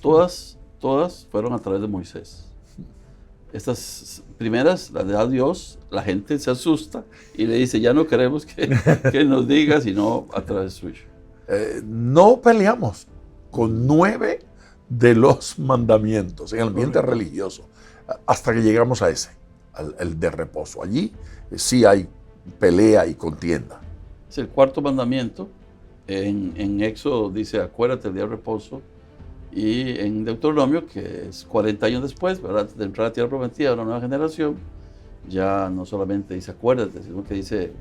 Todas fueron a través de Moisés. Estas primeras, las de Dios, la gente se asusta y le dice, ya no queremos que nos diga, sino a través suyo. No peleamos con 9 de los mandamientos en el ambiente religioso, hasta que llegamos a ese, el de reposo. Allí sí hay pelea y contienda. Es el cuarto mandamiento. En Éxodo dice, acuérdate del día de reposo. Y en Deuteronomio, que es 40 años después, ¿verdad?, antes de entrar a la tierra prometida a una nueva generación, ya no solamente dice acuérdate, sino que dice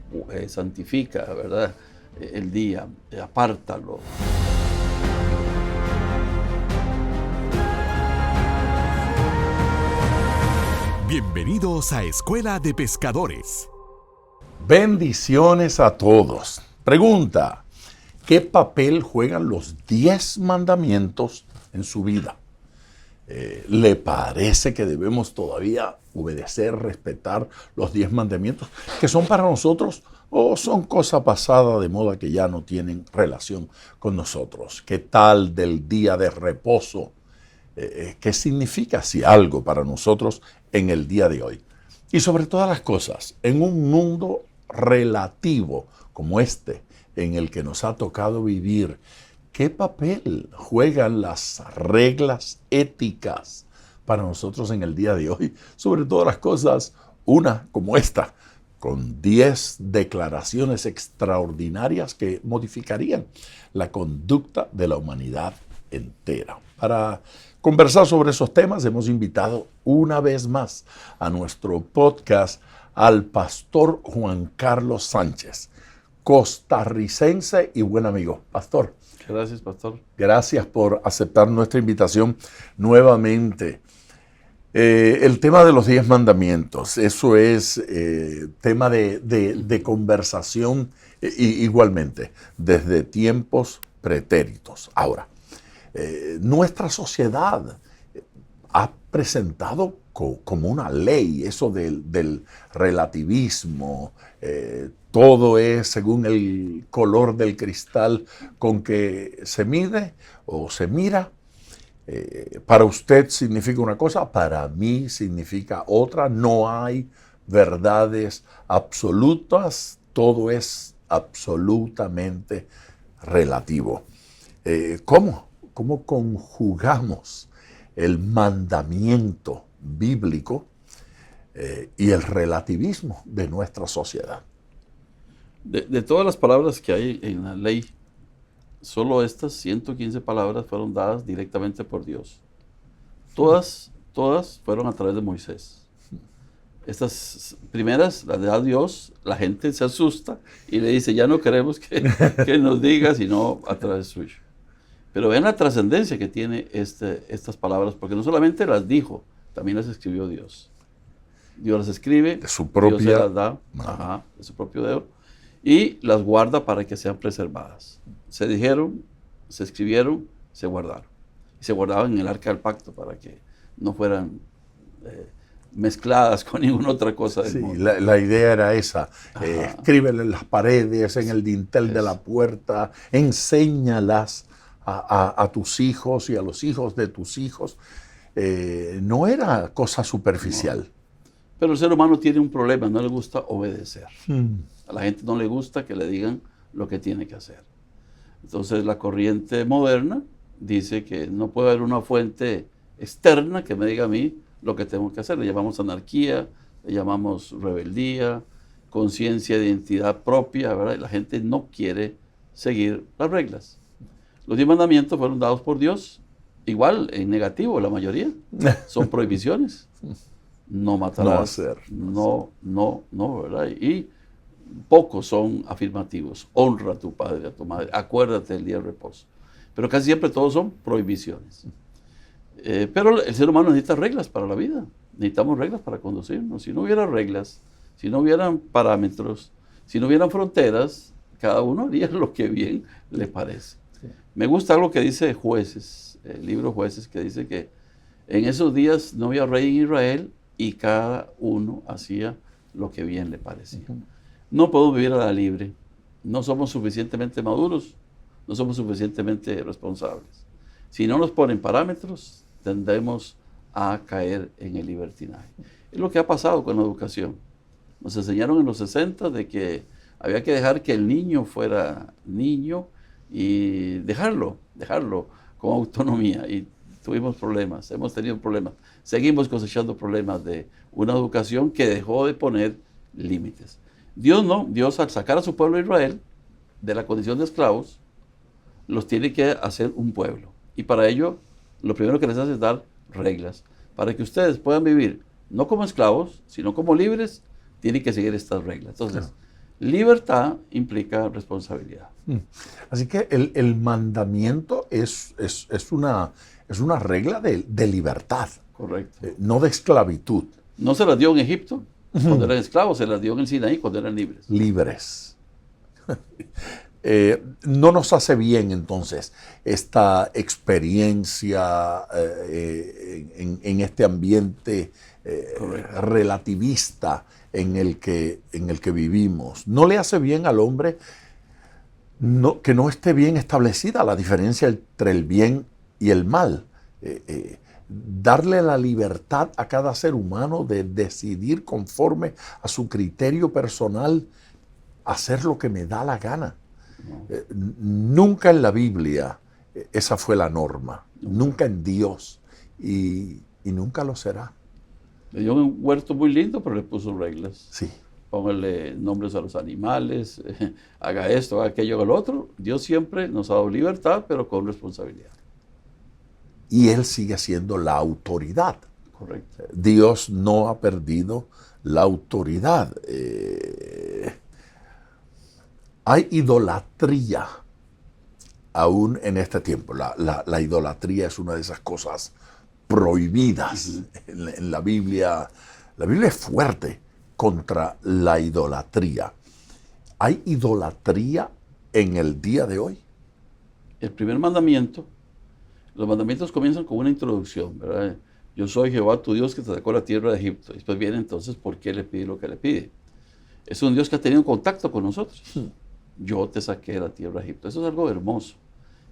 santifica, ¿verdad?, el día, apártalo. Bienvenidos a Escuela de Pescadores. Bendiciones a todos. Pregunta, ¿qué papel juegan los 10 mandamientos en su vida? ¿Le parece que debemos todavía obedecer, respetar los 10 mandamientos que son para nosotros o son cosa pasada de moda que ya no tienen relación con nosotros? ¿Qué tal del día de reposo? ¿Qué significa si algo para nosotros en el día de hoy? Y sobre todas las cosas, en un mundo relativo como este en el que nos ha tocado vivir, ¿qué papel juegan las reglas éticas para nosotros en el día de hoy? Sobre todas las cosas, una como esta, con 10 declaraciones extraordinarias que modificarían la conducta de la humanidad entera. Para conversar sobre esos temas, hemos invitado una vez más a nuestro podcast al pastor Juan Carlos Sánchez, costarricense y buen amigo. Pastor. Gracias, pastor. Gracias por aceptar nuestra invitación nuevamente. El tema de los 10 mandamientos, eso es tema de conversación igualmente, desde tiempos pretéritos. Ahora, nuestra sociedad ha presentado como una ley eso del relativismo. Todo es según el color del cristal con que se mide o se mira. Para usted significa una cosa, para mí significa otra. No hay verdades absolutas, todo es absolutamente relativo. ¿Cómo conjugamos el mandamiento bíblico y el relativismo de nuestra sociedad? De todas las palabras que hay en la ley, solo estas 115 palabras fueron dadas directamente por Dios. Todas fueron a través de Moisés. Estas primeras, las de Dios, la gente se asusta y le dice, ya no queremos que nos diga, sino a través suyo. Pero vean la trascendencia que tiene estas palabras, porque no solamente las dijo, también las escribió Dios. Dios las escribe, de su propia Dios se las da, de su propio dedo, y las guarda para que sean preservadas. Se dijeron, se escribieron, se guardaron. Y se guardaban en el arca del pacto para que no fueran mezcladas con ninguna otra cosa del mundo. La idea era esa. Escríbele en las paredes, en el dintel de la puerta, enséñalas a tus hijos y a los hijos de tus hijos. No era cosa superficial. No. Pero el ser humano tiene un problema, no le gusta obedecer. A la gente no le gusta que le digan lo que tiene que hacer. Entonces la corriente moderna dice que no puede haber una fuente externa que me diga a mí lo que tengo que hacer. Le llamamos anarquía, le llamamos rebeldía, conciencia de identidad propia, ¿verdad? Y la gente no quiere seguir las reglas. Los 10 mandamientos fueron dados por Dios, igual en negativo la mayoría, son prohibiciones. No matarás, no hacer, no, ¿verdad? Y pocos son afirmativos. Honra a tu padre, a tu madre, acuérdate del día de reposo. Pero casi siempre todos son prohibiciones. Pero el ser humano necesita reglas para la vida. Necesitamos reglas para conducirnos. Si no hubiera reglas, si no hubieran parámetros, si no hubieran fronteras, cada uno haría lo que bien le parece. Sí. Me gusta algo que dice Jueces, el libro Jueces, que dice que en esos días no había rey en Israel y cada uno hacía lo que bien le parecía. No podemos vivir a la libre. No somos suficientemente maduros, no somos suficientemente responsables. Si no nos ponen parámetros, tendremos a caer en el libertinaje. Es lo que ha pasado con la educación. Nos enseñaron en los 60 de que había que dejar que el niño fuera niño y dejarlo con autonomía. Y tuvimos problemas, hemos tenido problemas. Seguimos cosechando problemas de una educación que dejó de poner límites. Dios no, Dios al sacar a su pueblo Israel de la condición de esclavos, los tiene que hacer un pueblo. Y para ello, lo primero que les hace es dar reglas. Para que ustedes puedan vivir no como esclavos, sino como libres, tienen que seguir estas reglas. Entonces, libertad implica responsabilidad. Así que el mandamiento es una regla de libertad. Correcto. No de esclavitud. No se las dio en Egipto cuando eran esclavos, se las dio en el Sinaí cuando eran libres. Libres. No nos hace bien entonces esta experiencia en este ambiente relativista en el que vivimos. No le hace bien al hombre que no esté bien establecida la diferencia entre el bien y el mal. Darle la libertad a cada ser humano de decidir conforme a su criterio personal, hacer lo que me da la gana. Nunca en la Biblia esa fue la norma, nunca en Dios, y nunca lo será. Le dio un huerto muy lindo, pero le puso reglas. Sí. Póngale nombres a los animales, haga esto, haga aquello, haga lo otro. Dios siempre nos ha dado libertad, pero con responsabilidad. Y Él sigue siendo la autoridad. Correcto. Dios no ha perdido la autoridad. Hay idolatría aún en este tiempo. La idolatría es una de esas cosas prohibidas en la Biblia. La Biblia es fuerte contra la idolatría. ¿Hay idolatría en el día de hoy? El primer mandamiento, los mandamientos comienzan con una introducción, ¿verdad? Yo soy Jehová tu Dios que te sacó la tierra de Egipto. Después viene entonces, ¿por qué le pide lo que le pide? Es un Dios que ha tenido contacto con nosotros. Yo te saqué de la tierra de Egipto. Eso es algo hermoso.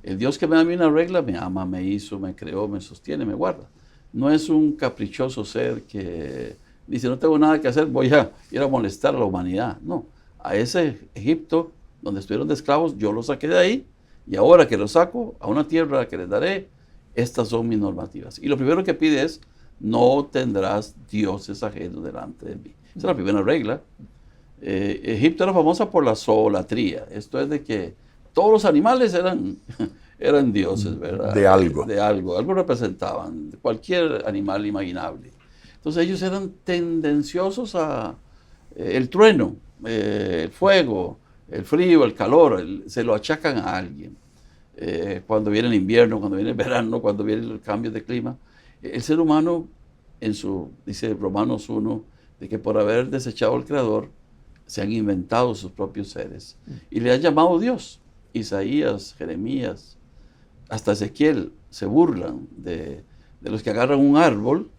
El Dios que me da a mí una regla, me ama, me hizo, me creó, me sostiene, me guarda. No es un caprichoso ser que dice, no tengo nada que hacer, voy a ir a molestar a la humanidad. No, a ese Egipto, donde estuvieron de esclavos, yo los saqué de ahí, y ahora que los saco a una tierra que les daré, estas son mis normativas. Y lo primero que pide es, no tendrás dioses ajenos delante de mí. Esa es la primera regla. Egipto era famosa por la zoolatría. Esto es de que todos los animales eran dioses, ¿verdad? De algo. De algo. Algo representaban. Cualquier animal imaginable. Entonces ellos eran tendenciosos a el trueno, el fuego, el frío, el calor. Se lo achacan a alguien. Cuando viene el invierno, cuando viene el verano, cuando viene el cambio de clima. El ser humano, dice Romanos 1, de que por haber desechado al Creador, se han inventado sus propios seres. Y le han llamado Dios. Isaías, Jeremías, hasta Ezequiel se burlan de los que agarran un árbol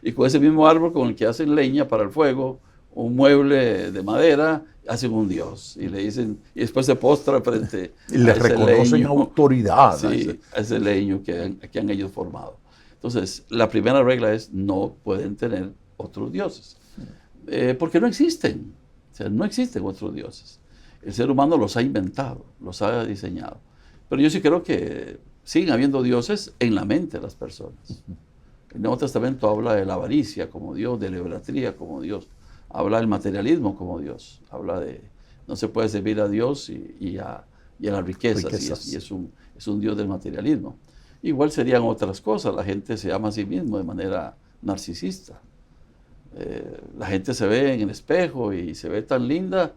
y con ese mismo árbol con el que hacen leña para el fuego, un mueble de madera, hacen un Dios. Y le dicen, y después se postra frente y le reconocen leño, autoridad. sí, a ese leño que han ellos formado. Entonces, la primera regla es, no pueden tener otros dioses. Porque no existen. O sea, no existen otros dioses. El ser humano los ha inventado, los ha diseñado. Pero yo sí creo que siguen habiendo dioses en la mente de las personas. El Nuevo Testamento habla de la avaricia como Dios, de la idolatría como Dios. Habla del materialismo como Dios. Habla de no se puede servir a Dios y a las riquezas. Y es un Dios del materialismo. Igual serían otras cosas. La gente se ama a sí mismo de manera narcisista. La gente se ve en el espejo y se ve tan linda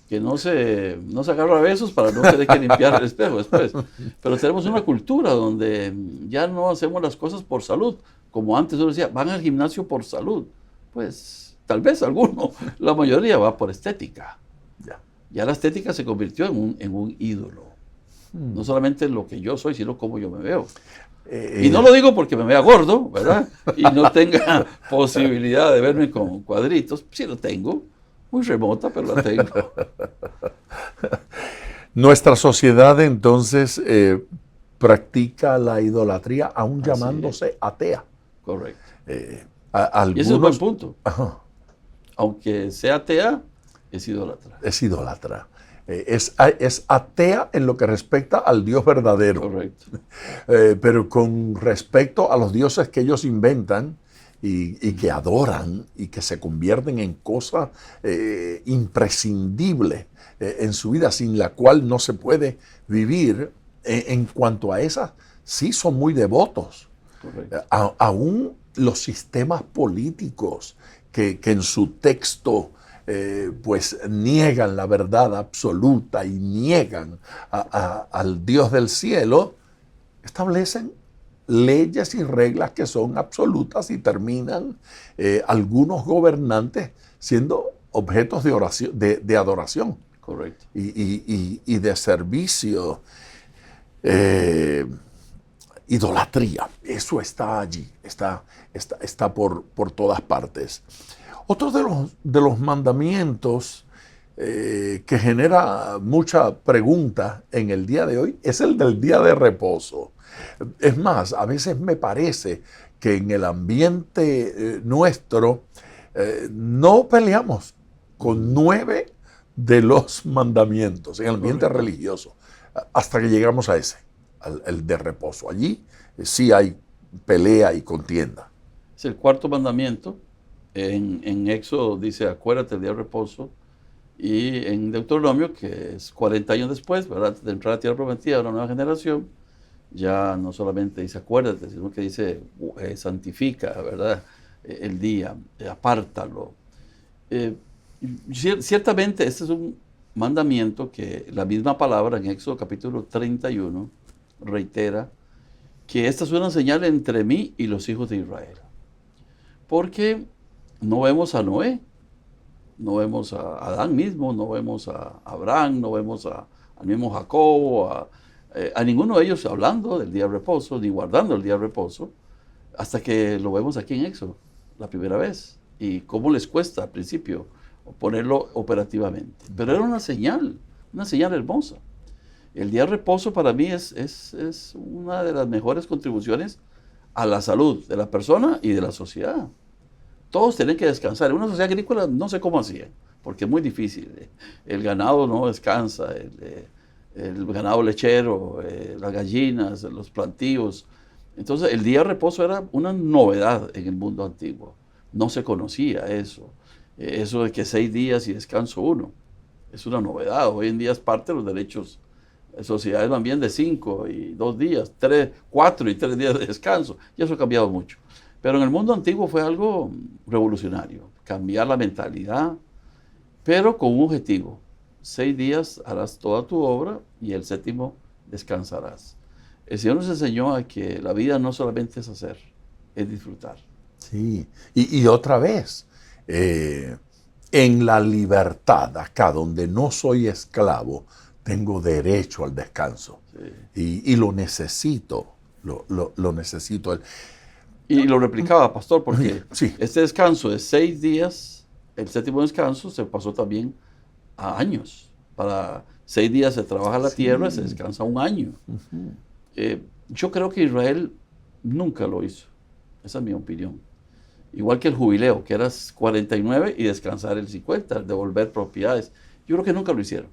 que no se agarra a besos para no tener que limpiar el espejo después. Pero tenemos una cultura donde ya no hacemos las cosas por salud. Como antes uno decía, van al gimnasio por salud. Pues tal vez alguno, la mayoría va por estética. Ya la estética se convirtió en un ídolo. No solamente lo que yo soy, sino cómo yo me veo. Y no lo digo porque me vea gordo, ¿verdad? Y no tenga posibilidad de verme con cuadritos. Sí lo tengo, muy remota, pero la tengo. Nuestra sociedad entonces practica la idolatría aún Así llamándose atea. Correcto. Y ese Algunos, es un buen punto. Ajá, Aunque sea atea, es idólatra. es idólatra. Es atea en lo que respecta al Dios verdadero. Correcto. Pero con respecto a los dioses que ellos inventan y que adoran y que se convierten en cosas imprescindibles en su vida, sin la cual no se puede vivir, en cuanto a esas, sí son muy devotos. Correcto. Aún los sistemas políticos que en su texto pues niegan la verdad absoluta y niegan al Dios del cielo, establecen leyes y reglas que son absolutas y terminan algunos gobernantes siendo objetos de oración, de adoración. Correcto. Y de servicio, idolatría. Eso está allí, está por todas partes. Otro de los mandamientos que genera mucha pregunta en el día de hoy es el del día de reposo. Es más, a veces me parece que en el ambiente nuestro no peleamos con 9 de los mandamientos, en el ambiente religioso, hasta que llegamos a ese, el de reposo. Allí sí hay pelea y contienda. Es el cuarto mandamiento. En Éxodo dice, acuérdate del día de reposo. Y en Deuteronomio, que es 40 años después, ¿verdad?, antes de entrar a la tierra prometida a una nueva generación, ya no solamente dice acuérdate, sino que dice santifica, ¿verdad?, el día, apártalo. Ciertamente este es un mandamiento que la misma palabra en Éxodo capítulo 31 reitera que esta es una señal entre mí y los hijos de Israel. Porque no vemos a Noé, no vemos a Adán mismo, no vemos a Abraham, no vemos al mismo Jacob, a ninguno de ellos hablando del día de reposo, ni guardando el día de reposo, hasta que lo vemos aquí en Éxodo, la primera vez. Y cómo les cuesta al principio ponerlo operativamente. Pero era una señal hermosa. El día de reposo para mí es una de las mejores contribuciones a la salud de la persona y de la sociedad. Todos tienen que descansar. En una sociedad agrícola no sé cómo hacían, porque es muy difícil. El ganado no descansa, el ganado lechero, las gallinas, los plantíos. Entonces el día de reposo era una novedad en el mundo antiguo. No se conocía eso. Eso de que 6 días y descanso 1. Es una novedad. Hoy en día es parte de los derechos. Sociedades van bien de 5 y 2 días, 3, 4 y 3 días de descanso. Y eso ha cambiado mucho. Pero en el mundo antiguo fue algo revolucionario. Cambiar la mentalidad, pero con un objetivo. 6 días harás toda tu obra y el 7º descansarás. El Señor nos enseñó a que la vida no solamente es hacer, es disfrutar. Sí, y otra vez, en la libertad, acá donde no soy esclavo, tengo derecho al descanso. Sí. Y lo necesito, lo necesito. Y lo replicaba, pastor, porque sí. Este descanso de 6 días, el 7º descanso, se pasó también a años. Para 6 días se trabaja la tierra y se descansa 1 año. Yo creo que Israel nunca lo hizo. Esa es mi opinión. Igual que el jubileo, que era 49 y descansar el 50, devolver propiedades. Yo creo que nunca lo hicieron.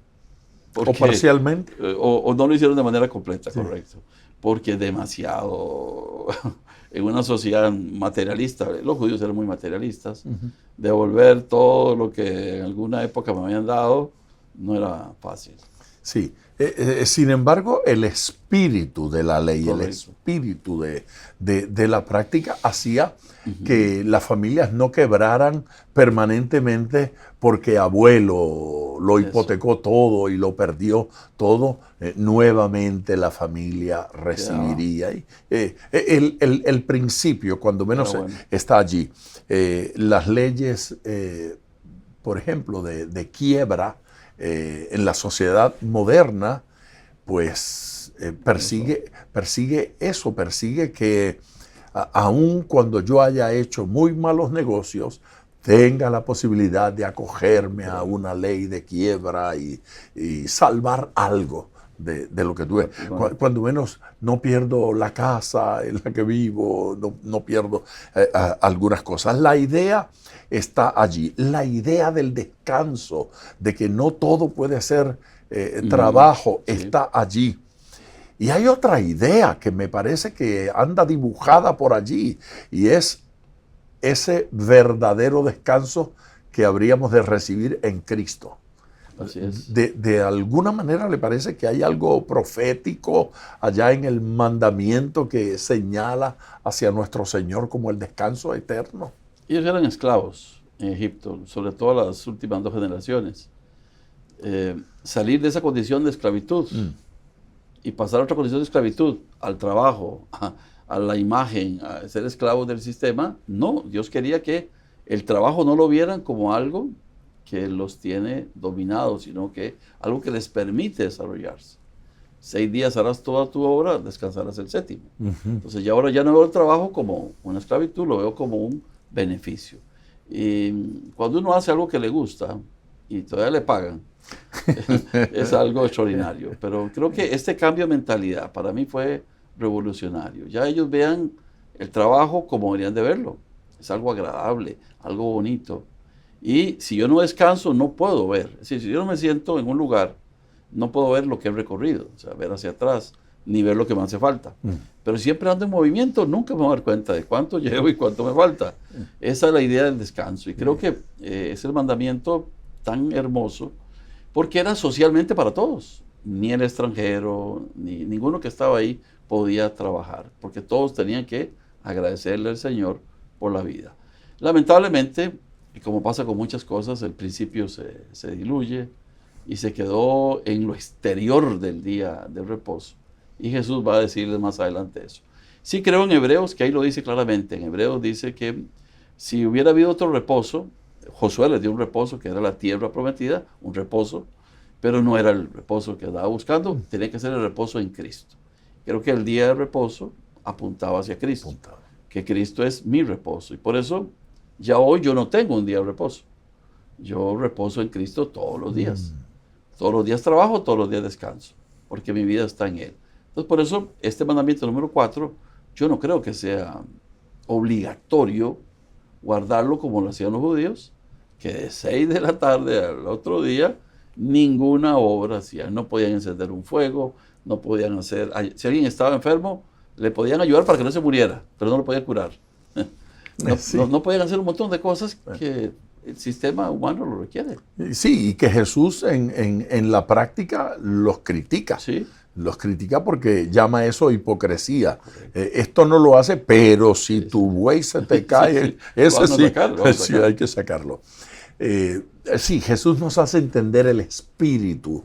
Porque, o parcialmente. O no lo hicieron de manera completa, sí. Correcto. Porque demasiado, en una sociedad materialista, los judíos eran muy materialistas, devolver todo lo que en alguna época me habían dado no era fácil. Sí. Sin embargo, el espíritu de la ley, correcto, el espíritu de la práctica hacía que las familias no quebraran permanentemente porque abuelo lo hipotecó todo y lo perdió todo. Nuevamente la familia recibiría. El principio, cuando menos está allí. Las leyes, por ejemplo, de quiebra, en la sociedad moderna, pues persigue que aun cuando yo haya hecho muy malos negocios, tenga la posibilidad de acogerme a una ley de quiebra y salvar algo de lo que tuve. Cuando menos no pierdo la casa en la que vivo, no pierdo algunas cosas. La idea está allí, la idea del descanso, de que no todo puede ser trabajo, está allí. Y hay otra idea que me parece que anda dibujada por allí, y es ese verdadero descanso que habríamos de recibir en Cristo. Así es. De alguna manera le parece que hay algo profético allá en el mandamiento que señala hacia nuestro Señor como el descanso eterno. Ellos eran esclavos en Egipto, sobre todo las últimas 2 generaciones. Salir de esa condición de esclavitud y pasar a otra condición de esclavitud, al trabajo, a la imagen, a ser esclavos del sistema, no. Dios quería que el trabajo no lo vieran como algo que los tiene dominados, sino que algo que les permite desarrollarse. 6 días harás toda tu obra, descansarás el 7º. Entonces ya ahora ya no veo el trabajo como una esclavitud, lo veo como un beneficio. Y cuando uno hace algo que le gusta y todavía le pagan, es algo extraordinario. Pero creo que este cambio de mentalidad para mí fue revolucionario. Ya ellos vean el trabajo como deberían de verlo. Es algo agradable, algo bonito. Y si yo no descanso, no puedo ver. Es decir, si yo no me siento en un lugar, no puedo ver lo que he recorrido, o sea, ver hacia atrás, ni ver lo que me hace falta. Pero siempre ando en movimiento, nunca me voy a dar cuenta de cuánto llevo y cuánto me falta. Esa es la idea del descanso. Y creo que es el mandamiento tan hermoso, porque era socialmente para todos. Ni el extranjero, ni ninguno que estaba ahí podía trabajar, porque todos tenían que agradecerle al Señor por la vida. Lamentablemente, y como pasa con muchas cosas, el principio se diluye y se quedó en lo exterior del día del reposo. Y Jesús va a decirles más adelante eso. Sí creo en Hebreos, que ahí lo dice claramente. En Hebreos dice que si hubiera habido otro reposo, Josué les dio un reposo que era la tierra prometida, un reposo, pero no era el reposo que andaba buscando, tenía que ser el reposo en Cristo. Creo que el día de reposo apuntaba hacia Cristo, que Cristo es mi reposo. Y por eso ya hoy yo no tengo un día de reposo. Yo reposo en Cristo todos los días. Todos los días trabajo, todos los días descanso, porque mi vida está en Él. Entonces, por eso, este mandamiento número 4, yo no creo que sea obligatorio guardarlo como lo hacían los judíos, que de 6 de la tarde al otro día, ninguna obra hacían. No podían encender un fuego, no podían hacer... Si alguien estaba enfermo, le podían ayudar para que no se muriera, pero no lo podían curar. No podían hacer un montón de cosas que el sistema humano lo requiere. Sí, y que Jesús en la práctica los critica. Sí. Los critica porque llama eso hipocresía. Esto no lo hace, pero si tu buey se te cae, ese sí, hay que sacarlo. Sí, Jesús nos hace entender el espíritu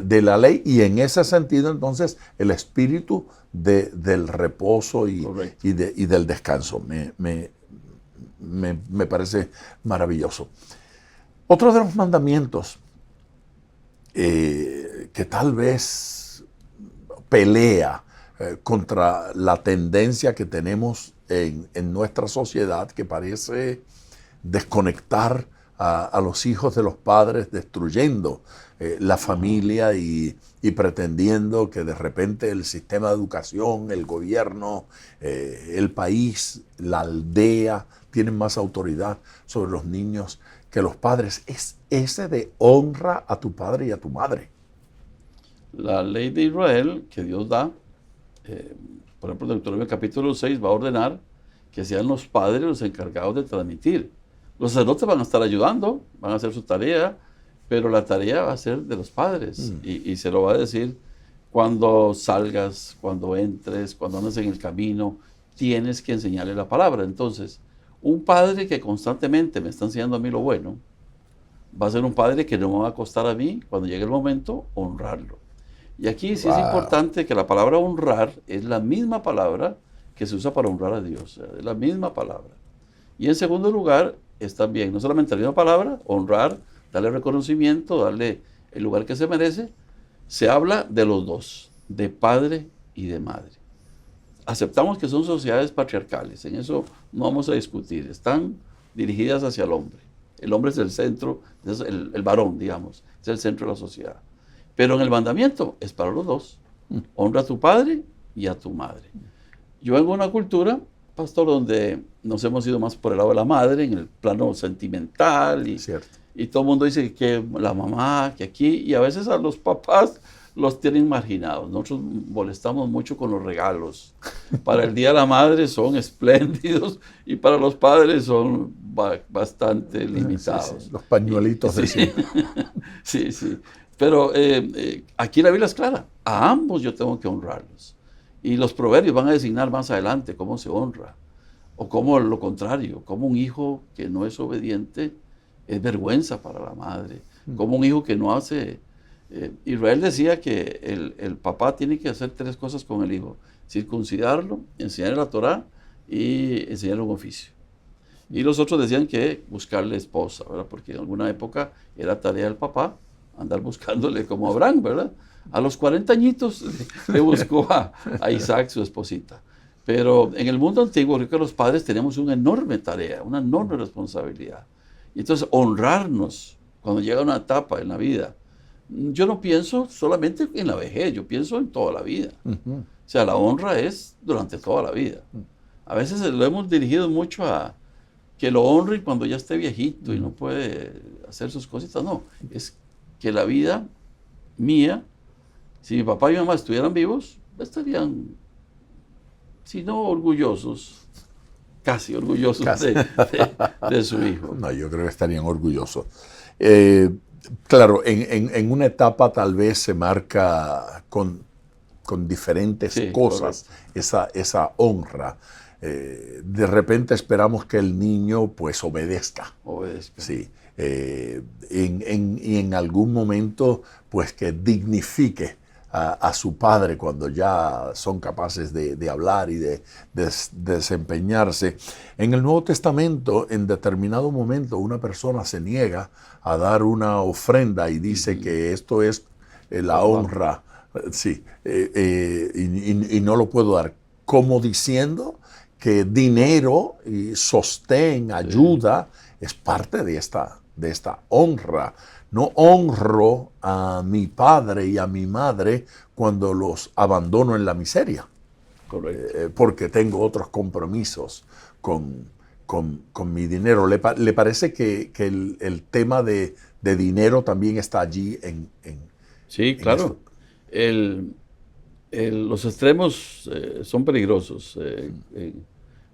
de la ley y en ese sentido entonces el espíritu del reposo y del descanso. Me parece maravilloso. Otro de los mandamientos que tal vez pelea contra la tendencia que tenemos en nuestra sociedad, que parece desconectar a los hijos de los padres, destruyendo la familia y pretendiendo que de repente el sistema de educación, el gobierno, el país, la aldea, tienen más autoridad sobre los niños que los padres. Es ese de honra a tu padre y a tu madre. La ley de Israel que Dios da, por ejemplo, en Deuteronomio capítulo 6 va a ordenar que sean los padres los encargados de transmitir. Los sacerdotes van a estar ayudando, van a hacer su tarea, pero la tarea va a ser de los padres. Y se lo va a decir cuando salgas, cuando entres, cuando andes en el camino, tienes que enseñarle la palabra. Entonces, un padre que constantemente me está enseñando a mí lo bueno, va a ser un padre que no me va a costar a mí, cuando llegue el momento, honrarlo. Y aquí sí es importante que la palabra honrar es la misma palabra que se usa para honrar a Dios. Es la misma palabra. Y en segundo lugar, es también, no solamente la misma palabra, honrar, darle reconocimiento, darle el lugar que se merece, se habla de los dos, de padre y de madre. Aceptamos que son sociedades patriarcales, en eso no vamos a discutir, están dirigidas hacia el hombre. El hombre es el centro, es el varón, digamos, es el centro de la sociedad. Pero en el mandamiento es para los dos. Honra a tu padre y a tu madre. Yo vengo de una cultura, pastor, donde nos hemos ido más por el lado de la madre, en el plano sentimental, y todo el mundo dice que la mamá, que aquí, y a veces a los papás los tienen marginados. Nosotros molestamos mucho con los regalos. Para el Día de la Madre son espléndidos y para los padres son bastante limitados. Sí. Los pañuelitos de sí. Sí. Pero aquí la Biblia es clara. A ambos yo tengo que honrarlos. Y los proverbios van a designar más adelante cómo se honra. O cómo lo contrario, como un hijo que no es obediente es vergüenza para la madre. Como un hijo que no hace... Israel decía que el papá tiene que hacer 3 cosas con el hijo: circuncidarlo, enseñarle la Torá y enseñarle un oficio. Y los otros decían que buscarle esposa, ¿verdad? Porque en alguna época era tarea del papá andar buscándole, como Abraham, ¿verdad? A los 40 añitos le buscó a Isaac, su esposita. Pero en el mundo antiguo, creo que los padres tenemos una enorme tarea, una enorme responsabilidad. Y entonces honrarnos cuando llega una etapa en la vida. Yo no pienso solamente en la vejez, yo pienso en toda la vida. O sea, la honra es durante toda la vida. A veces lo hemos dirigido mucho a que lo honren cuando ya esté viejito y no puede hacer sus cositas. No, es que la vida mía, si mi papá y mi mamá estuvieran vivos, estarían, si no orgullosos, casi orgullosos de su hijo. No, yo creo que estarían orgullosos. Claro, en una etapa tal vez se marca con diferentes cosas esa honra. De repente esperamos que el niño pues obedezca. Sí. Y en algún momento pues que dignifique a su padre cuando ya son capaces de hablar y de desempeñarse. En el Nuevo Testamento, en determinado momento, una persona se niega a dar una ofrenda y dice que esto es la honra, y no lo puedo dar, como diciendo que dinero y sostén, ayuda, es parte de esta honra. No honro a mi padre y a mi madre cuando los abandono en la miseria. Correcto. Porque tengo otros compromisos con mi dinero. ¿Le parece que el tema de dinero también está allí sí, claro. Los extremos son peligrosos.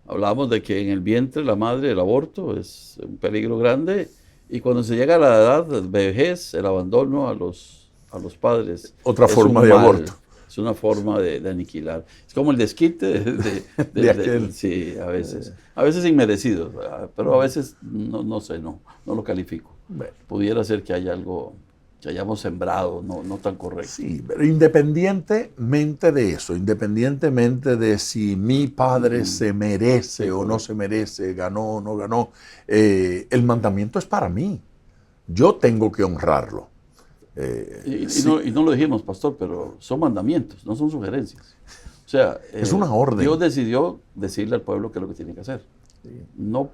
Hablamos de que en el vientre la madre, el aborto es un peligro grande. Y cuando se llega a la edad de vejez, el abandono a los padres. Otra forma de aborto. Es una forma de aniquilar. Es como el desquite de aquel. Sí, a veces. A veces inmerecido, pero a veces no sé, no lo califico. Bueno. Pudiera ser que haya algo que hayamos sembrado no tan correcto. Sí, pero independientemente de eso, independientemente de si mi padre se merece o no se merece, ganó o no ganó, el mandamiento es para mí. Yo tengo que honrarlo. Y no lo dijimos, pastor, pero son mandamientos, no son sugerencias. O sea, es una orden. Dios decidió decirle al pueblo qué es lo que tiene que hacer. Sí. No,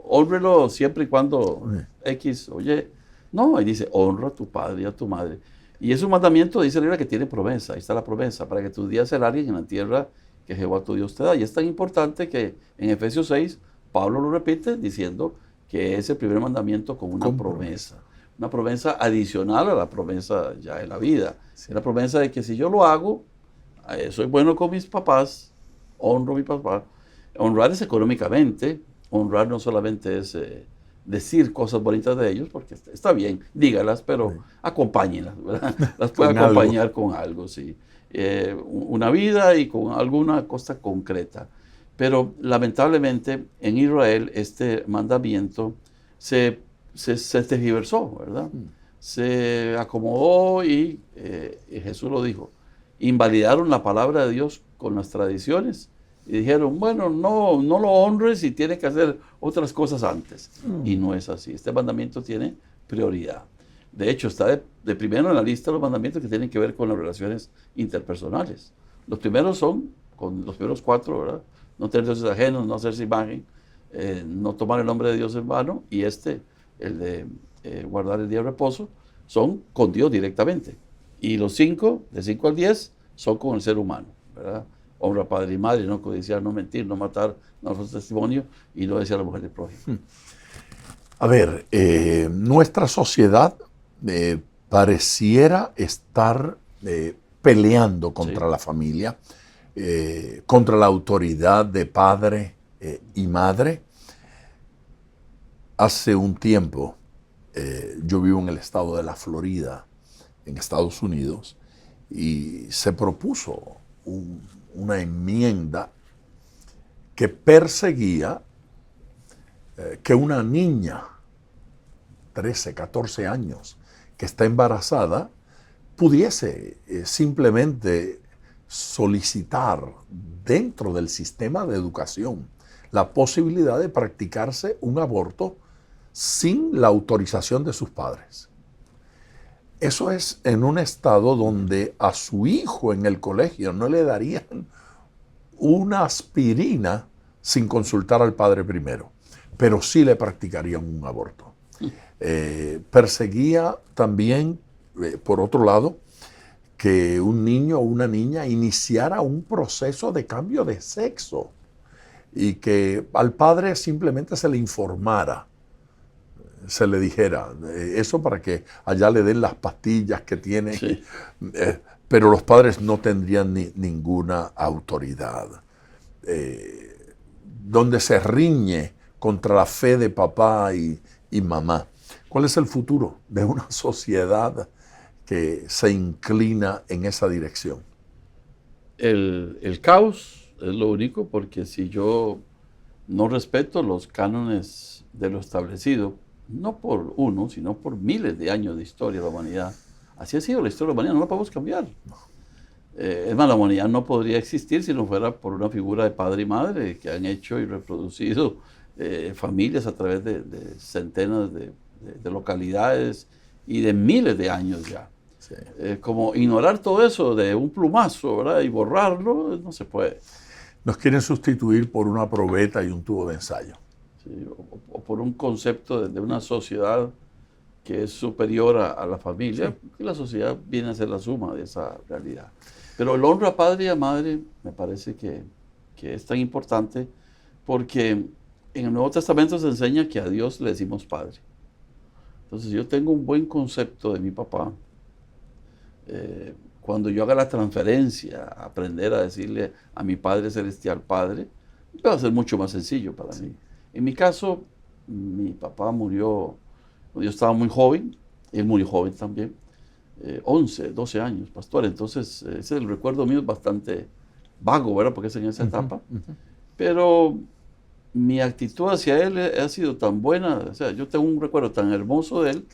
honrelo siempre y cuando X o Y. No, ahí dice, honra a tu padre y a tu madre. Y es un mandamiento, dice la Biblia, que tiene promesa. Ahí está la promesa, para que tus días se alarguen en la tierra que Jehová tu Dios te da. Y es tan importante que en Efesios 6, Pablo lo repite diciendo que es el primer mandamiento con una promesa. Una promesa adicional a la promesa ya de la vida. Sí. La promesa de que si yo lo hago, soy bueno con mis papás, honro a mi papá. Honrar es económicamente. Honrar no solamente es decir cosas bonitas de ellos, porque está bien, dígalas, pero acompáñenlas, ¿verdad? Las puede acompañar con algo, sí. Una vida y con alguna cosa concreta. Pero lamentablemente en Israel este mandamiento se tergiversó, ¿verdad? Se acomodó y Jesús lo dijo. Invalidaron la palabra de Dios con las tradiciones y dijeron, bueno, no lo honres y tienes que hacer otras cosas antes. Y no es así. Este mandamiento tiene prioridad. De hecho, está de primero en la lista los mandamientos que tienen que ver con las relaciones interpersonales. Los primeros son, con los primeros 4, ¿verdad? No tener dioses ajenos, no hacerse imagen, no tomar el nombre de Dios en vano, y el de guardar el día de reposo, son con Dios directamente. Y los 5, de 5 al 10, son con el ser humano, ¿verdad? Honra a padre y madre, no codiciar, no mentir, no matar, no dar falso testimonio y no desear a la mujer del prójimo. A ver, nuestra sociedad pareciera estar peleando contra la familia, contra la autoridad de padre y madre. Hace un tiempo, yo vivo en el estado de la Florida, en Estados Unidos, y se propuso una enmienda que perseguía que una niña, 13, 14 años, que está embarazada, pudiese simplemente solicitar dentro del sistema de educación la posibilidad de practicarse un aborto sin la autorización de sus padres. Eso es en un estado donde a su hijo en el colegio no le darían una aspirina sin consultar al padre primero, pero sí le practicarían un aborto. Perseguía también, por otro lado, que un niño o una niña iniciara un proceso de cambio de sexo y que al padre simplemente se le informara, se le dijera eso para que allá le den las pastillas que tiene, Sí. Pero los padres no tendrían ninguna autoridad. Donde se riñe contra la fe de papá y mamá. ¿Cuál es el futuro de una sociedad que se inclina en esa dirección? El caos es lo único, porque si yo no respeto los cánones de lo establecido, no por uno, sino por miles de años de historia de la humanidad. Así ha sido la historia de la humanidad, no la podemos cambiar. Es más, la humanidad no podría existir si no fuera por una figura de padre y madre que han hecho y reproducido familias a través de centenas de localidades y de miles de años ya. Sí. Como ignorar todo eso de un plumazo, ¿verdad? Y borrarlo, no se puede. Nos quieren sustituir por una probeta y un tubo de ensayo. ¿Sí? O por un concepto de una sociedad que es superior a la familia, Sí. porque la sociedad viene a ser la suma de esa realidad. Pero el honra a padre y a madre me parece que es tan importante, porque en el Nuevo Testamento se enseña que a Dios le decimos padre. Entonces, yo tengo un buen concepto de mi papá. Cuando yo haga la transferencia, aprender a decirle a mi Padre Celestial Padre, va a ser mucho más sencillo para mí. En mi caso, mi papá murió cuando yo estaba muy joven, él murió joven también, 11, 12 años, pastor. Entonces, ese es el recuerdo mío, es bastante vago, ¿verdad? Porque es en esa etapa. Pero mi actitud hacia él ha sido tan buena, o sea, yo tengo un recuerdo tan hermoso de él,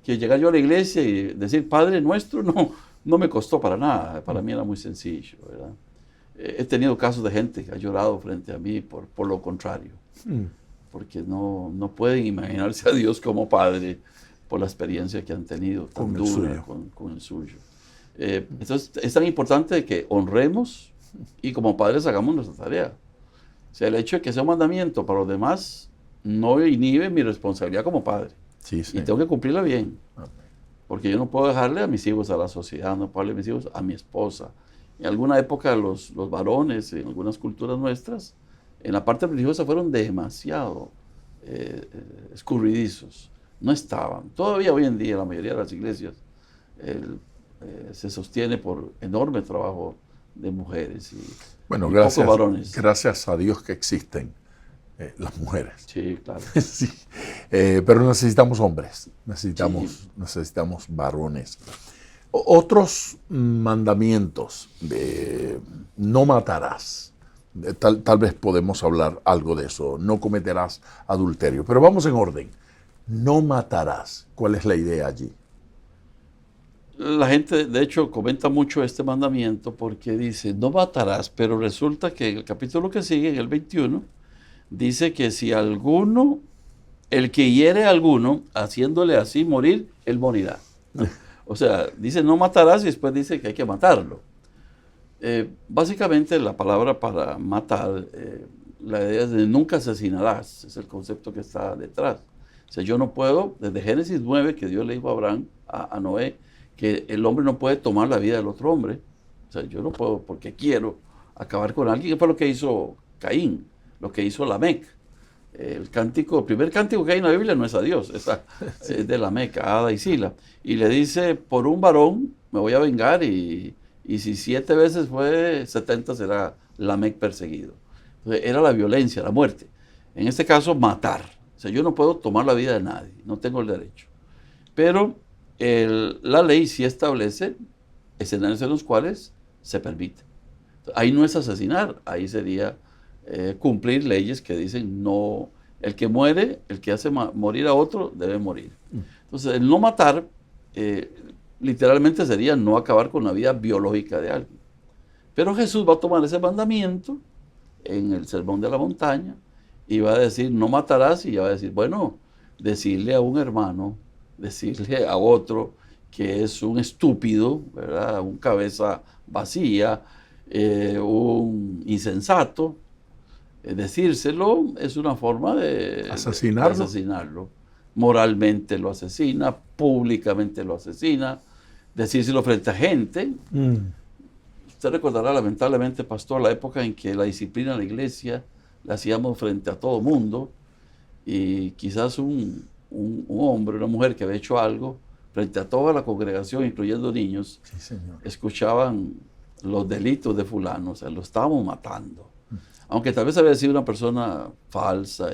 que llegar yo a la iglesia y decir Padre Nuestro no me costó para nada, para mí era muy sencillo, ¿verdad? He tenido casos de gente que ha llorado frente a mí por lo contrario, porque no pueden imaginarse a Dios como Padre por la experiencia que han tenido tan dura con el suyo. Entonces es tan importante que honremos y como padres hagamos nuestra tarea. O sea, el hecho de que sea un mandamiento para los demás no inhibe mi responsabilidad como padre. Sí, sí. Y tengo que cumplirla bien. Porque yo no puedo dejarle a mis hijos a la sociedad, no puedo dejarle a mis hijos a mi esposa. En alguna época los varones, en algunas culturas nuestras, en la parte religiosa fueron demasiado escurridizos. No estaban. Todavía hoy en día la mayoría de las iglesias se sostiene por enorme trabajo de mujeres y Bueno, pocos varones. gracias a Dios que existen las mujeres. Sí, claro. Sí. Pero necesitamos hombres, necesitamos varones. Otros mandamientos de no matarás. Tal vez podemos hablar algo de eso. No cometerás adulterio. Pero vamos en orden. No matarás. ¿Cuál es la idea allí? La gente, de hecho, comenta mucho este mandamiento porque dice, no matarás, pero resulta que en el capítulo que sigue, en el 21, dice que si alguno, el que hiere a alguno, haciéndole así morir, él morirá. O sea, dice no matarás y después dice que hay que matarlo. Básicamente la palabra para matar, la idea es de nunca asesinarás, es el concepto que está detrás. O sea, yo no puedo, desde Génesis 9, que Dios le dijo a Abraham, a Noé, que el hombre no puede tomar la vida del otro hombre. O sea, yo no puedo, porque quiero acabar con alguien. ¿Qué fue lo que hizo Caín? Lo que hizo Lamec. El primer cántico que hay en la Biblia no es a Dios, es de Lamec, a Ada y Sila. Y le dice, por un varón me voy a vengar, y si 7 veces fue, 70 será Lamec perseguido. Entonces, era la violencia, la muerte. En este caso, matar. O sea, yo no puedo tomar la vida de nadie, no tengo el derecho. Pero la ley sí establece escenarios en los cuales se permite. Ahí no es asesinar, ahí sería cumplir leyes que dicen no, el que muere, el que hace morir a otro, debe morir. Entonces, el no matar, literalmente sería no acabar con la vida biológica de alguien. Pero Jesús va a tomar ese mandamiento en el Sermón de la Montaña y va a decir, no matarás, y ya va a decir, bueno, decirle a un hermano, decirle a otro que es un estúpido, ¿verdad? Un cabeza vacía, un insensato, decírselo es una forma de asesinarlo. Moralmente lo asesina, públicamente lo asesina, decírselo frente a gente. Usted recordará, lamentablemente, pastor, la época en que la disciplina en la iglesia la hacíamos frente a todo mundo, y quizás un hombre, una mujer que había hecho algo, frente a toda la congregación, incluyendo niños, escuchaban los delitos de fulano, o sea, lo estábamos matando. Aunque tal vez había sido una persona falsa,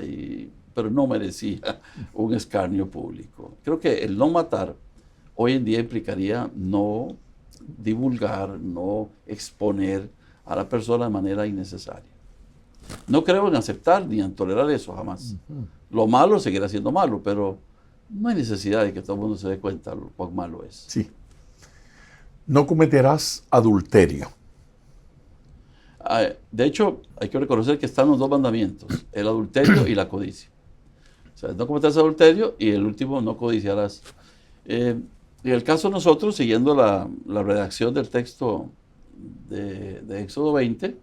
pero no merecía un escarnio público. Creo que el no matar hoy en día implicaría no divulgar, no exponer a la persona de manera innecesaria. No creo en aceptar ni en tolerar eso, jamás. Lo malo seguirá siendo malo, pero no hay necesidad de que todo el mundo se dé cuenta de cuán malo es. Sí. No cometerás adulterio. De hecho, hay que reconocer que están los 2 mandamientos, el adulterio y la codicia. O sea, no cometerás adulterio, y el último, no codiciarás. En el caso de nosotros, siguiendo la redacción del texto de Éxodo 20,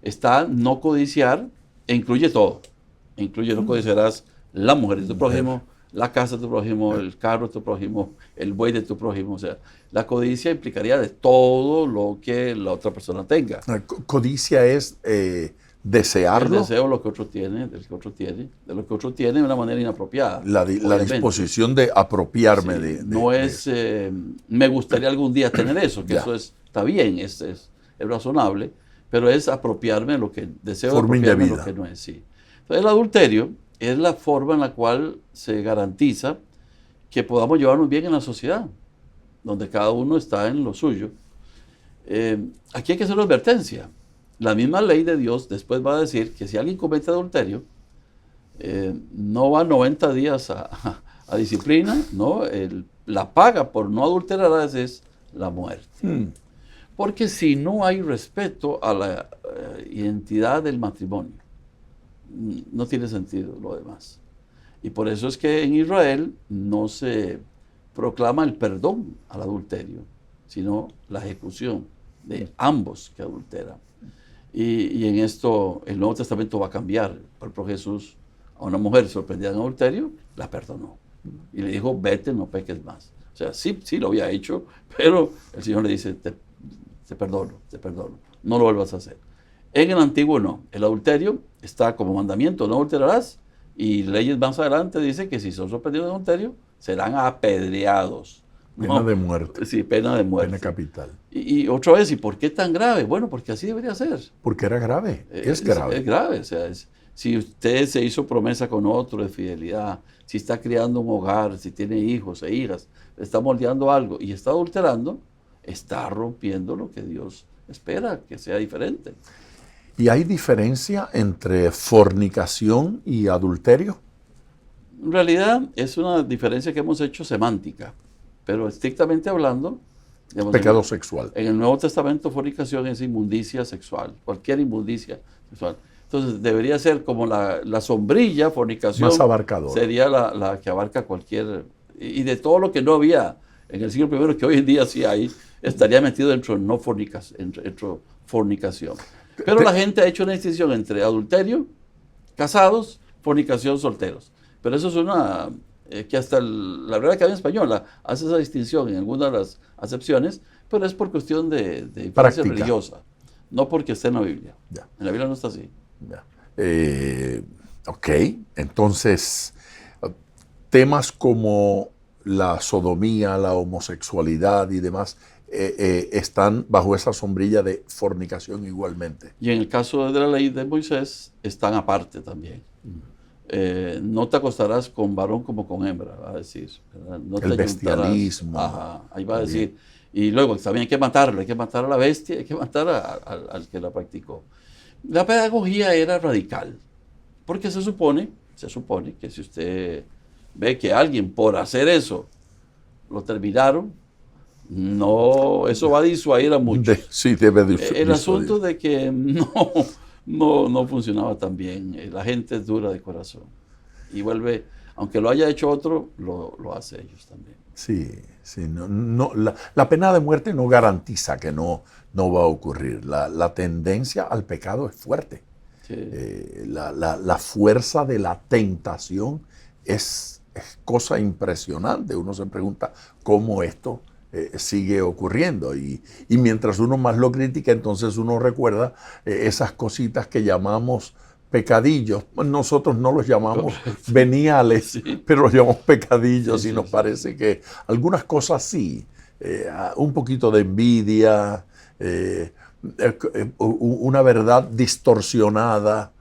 está no codiciar, e incluye todo. Incluye no codiciarás la mujer de tu prójimo, la casa de tu prójimo, el carro de tu prójimo, el buey de tu prójimo. O sea, la codicia implicaría de todo lo que la otra persona tenga. Codicia es desearlo. El deseo de lo que otro tiene, de lo que otro tiene de una manera inapropiada. La disposición de apropiarme no es, me gustaría algún día tener eso, que eso está bien, es razonable, pero es apropiarme de lo que deseo, apropiarme de lo que no es. Sí. Entonces, el adulterio es la forma en la cual se garantiza que podamos llevarnos bien en la sociedad, donde cada uno está en lo suyo. Aquí hay que hacer una advertencia. La misma ley de Dios después va a decir que si alguien comete adulterio, no va 90 días a disciplina, ¿no? La paga por no adulterar es la muerte. Porque si no hay respeto a la identidad del matrimonio, no tiene sentido lo demás. Y por eso es que en Israel no se proclama el perdón al adulterio, sino la ejecución de ambos que adulteran. Y en esto el Nuevo Testamento va a cambiar. Por ejemplo, Jesús a una mujer sorprendida en adulterio, la perdonó. Y le dijo, vete, no peques más. O sea, sí lo había hecho, pero el Señor le dice, te perdono, no lo vuelvas a hacer. En el Antiguo no. El adulterio está como mandamiento, no adulterarás, y leyes más adelante dice que si son sorprendidos en adulterio, serán apedreados. Pena de muerte. Sí, pena de muerte. Pena capital. Y otra vez, ¿y por qué tan grave? Bueno, porque así debería ser. Porque era grave, es grave. Es grave, o sea, si usted se hizo promesa con otro de fidelidad, si está criando un hogar, si tiene hijos e hijas, está moldeando algo y está adulterando, está rompiendo lo que Dios espera que sea diferente. ¿Y hay diferencia entre fornicación y adulterio? En realidad es una diferencia que hemos hecho semántica, pero estrictamente hablando, digamos, pecado sexual. En el Nuevo Testamento, fornicación es inmundicia sexual, cualquier inmundicia sexual. Entonces debería ser como la sombrilla, fornicación. Más abarcador. Sería la que abarca cualquier. Y de todo lo que no había en el siglo I, que hoy en día sí hay, estaría metido dentro de no fornicación. Pero la gente ha hecho una distinción entre adulterio, casados, fornicación, solteros. Pero eso es una que hasta la Real Academia Española hace esa distinción en algunas de las acepciones, pero es por cuestión de influencia Práctica. religiosa, no porque esté en la Biblia. Ya. En la Biblia no está así. Ya. Ok, entonces temas como la sodomía, la homosexualidad y demás están bajo esa sombrilla de fornicación igualmente. Y en el caso de la ley de Moisés, están aparte también. No te acostarás con varón como con hembra, va a decir. ¿Verdad? No El te bestialismo. Ajá, ahí va a También. decir. Y luego también hay que matarlo, hay que matar a la bestia, hay que matar al que la practicó. La pedagogía era radical, porque se supone que si usted ve que alguien por hacer eso lo terminaron, no, eso va a disuadir a muchos. Sí, debe de El asunto de que no funcionaba tan bien. La gente es dura de corazón. Y vuelve, aunque lo haya hecho otro, lo hace ellos también. Sí, la pena de muerte no garantiza que no va a ocurrir. La tendencia al pecado es fuerte. Sí. La fuerza de la tentación es cosa impresionante. Uno se pregunta cómo esto sigue ocurriendo. Y mientras uno más lo critica, entonces uno recuerda esas cositas que llamamos pecadillos. Nosotros no los llamamos veniales, Sí. pero los llamamos pecadillos, Sí, y sí, nos sí. parece que algunas cosas sí, un poquito de envidia, una verdad distorsionada,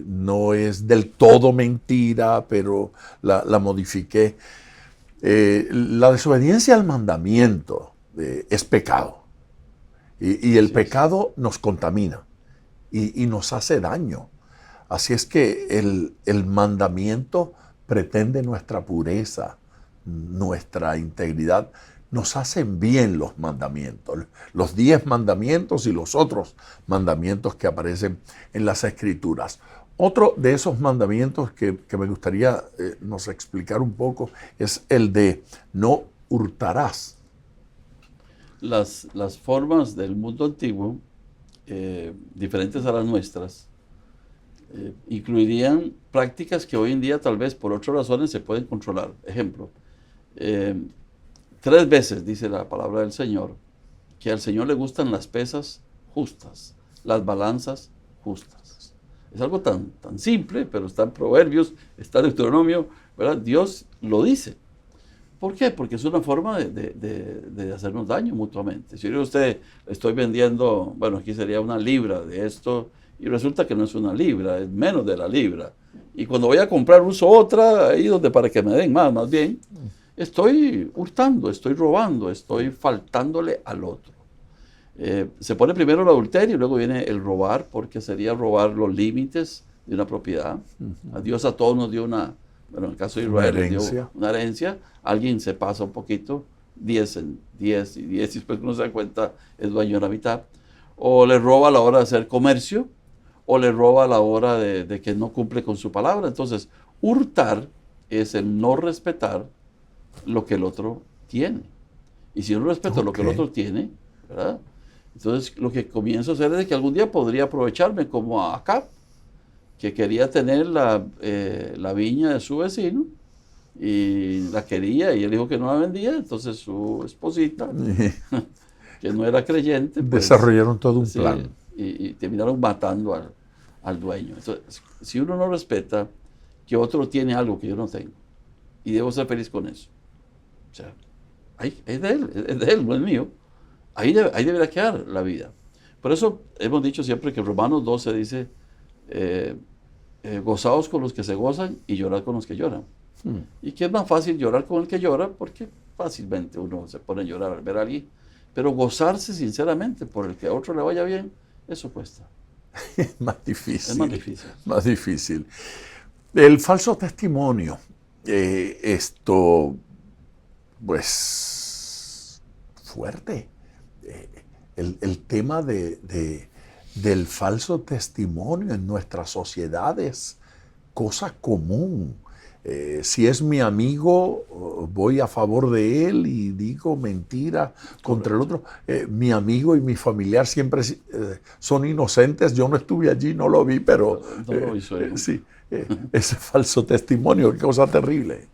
no es del todo mentira, pero la modifiqué. La desobediencia al mandamiento es pecado, y el Sí, pecado nos contamina y nos hace daño. Así es que el mandamiento pretende nuestra pureza, nuestra integridad. Nos hacen bien los mandamientos, los 10 mandamientos y los otros mandamientos que aparecen en las Escrituras. Otro de esos mandamientos que me gustaría nos explicar un poco es el de no hurtarás. Las formas del mundo antiguo, diferentes a las nuestras, incluirían prácticas que hoy en día tal vez por otras razones se pueden controlar. Ejemplo, 3 veces dice la palabra del Señor que al Señor le gustan las pesas justas, las balanzas justas. Es algo tan simple, pero está en Proverbios, está en Deuteronomio, ¿verdad? Dios lo dice. ¿Por qué? Porque es una forma de hacernos daño mutuamente. Si yo a usted le estoy vendiendo, bueno, aquí sería 1 libra de esto, y resulta que no es 1 libra, es menos de la libra. Y cuando voy a comprar uso otra, ahí donde para que me den más bien, estoy hurtando, estoy robando, estoy faltándole al otro. Se pone primero el adulterio y luego viene el robar, porque sería robar los límites de una propiedad. A Dios a todos nos dio bueno, en el caso de Israel, les dio una herencia. Alguien se pasa un poquito, 10 en 10 y 10, y después uno se da cuenta es dueño de la mitad. O le roba a la hora de hacer comercio, o le roba a la hora de que no cumple con su palabra. Entonces, hurtar es el no respetar lo que el otro tiene. Y si yo no respeto lo que el otro tiene, ¿verdad? Entonces, lo que comienzo a hacer es que algún día podría aprovecharme como a Acab, que quería tener la viña de su vecino, y la quería, y él dijo que no la vendía. Entonces su esposita, que no era creyente, pues, desarrollaron todo un plan. Y terminaron matando al dueño. Entonces, si uno no respeta que otro tiene algo que yo no tengo, y debo ser feliz con eso, o sea, es de él, no es mío, ahí debería quedar la vida. Por eso hemos dicho siempre que en Romanos 12 dice, gozaos con los que se gozan y llorad con los que lloran. Y que es más fácil llorar con el que llora, porque fácilmente uno se pone a llorar al ver a alguien, pero gozarse sinceramente por el que a otro le vaya bien, eso cuesta. Es más difícil. Es más difícil. Más difícil. El falso testimonio. Esto, pues, fuerte. El tema del falso testimonio en nuestras sociedades, cosa común. Si es mi amigo, voy a favor de él y digo mentira contra el otro. Mi amigo y mi familiar siempre son inocentes. Yo no estuve allí, no lo vi, pero No lo hizo él. sí, ese falso testimonio, qué cosa terrible.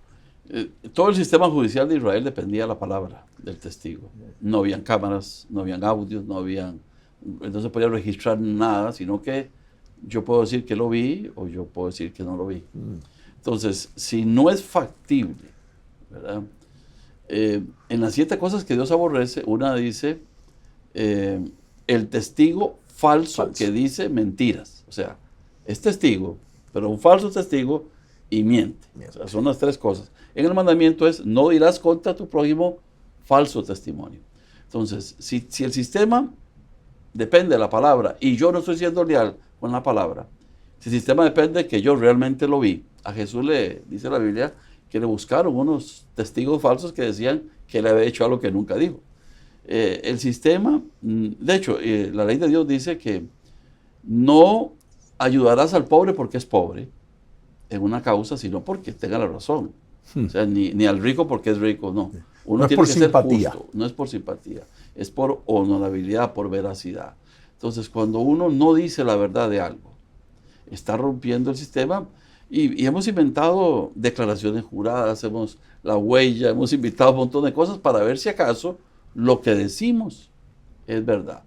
Todo el sistema judicial de Israel dependía de la palabra del testigo. No habían cámaras, no habían audios, no se podía registrar nada, sino que yo puedo decir que lo vi o yo puedo decir que no lo vi. Entonces, si no es factible, ¿verdad? En las 7 cosas que Dios aborrece, una dice el testigo falso que dice mentiras. O sea, es testigo, pero un falso testigo y miente. O sea, son las 3 cosas. En el mandamiento es, no dirás contra tu prójimo falso testimonio. Entonces, si el sistema depende de la palabra y yo no estoy siendo leal con la palabra, si el sistema depende de que yo realmente lo vi, a Jesús le dice la Biblia que le buscaron unos testigos falsos que decían que él había hecho algo que nunca dijo. El sistema, de hecho, la ley de Dios dice que no ayudarás al pobre porque es pobre en una causa, sino porque tenga la razón. O sea, ni al rico porque es rico, no. Uno no es tiene por que simpatía. ser justo, no es por simpatía, es por honorabilidad, por veracidad. Entonces, cuando uno no dice la verdad de algo, está rompiendo el sistema y hemos inventado declaraciones juradas, la huella, hemos inventado un montón de cosas para ver si acaso lo que decimos es verdad.